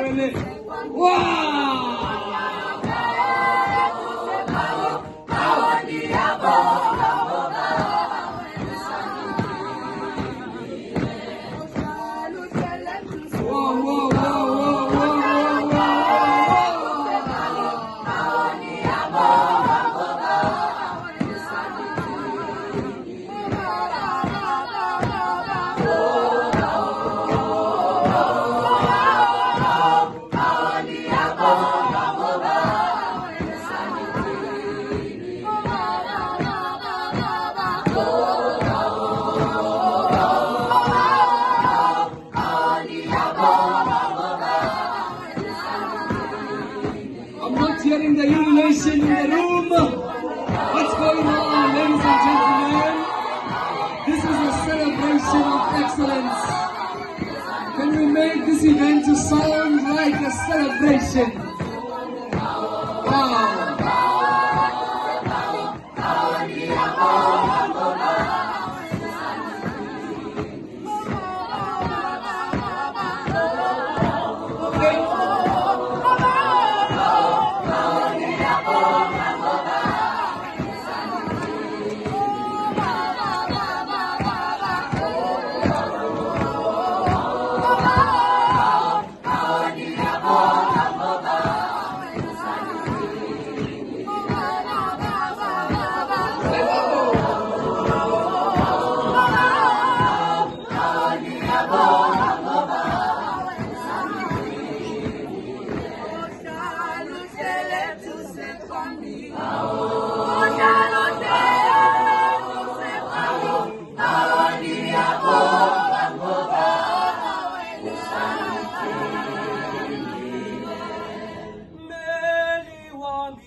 Shirley. Wow! I'm not hearing the ululation in the room. What's going on, ladies and gentlemen? This is a celebration of excellence. Can we make this event to sound like a celebration?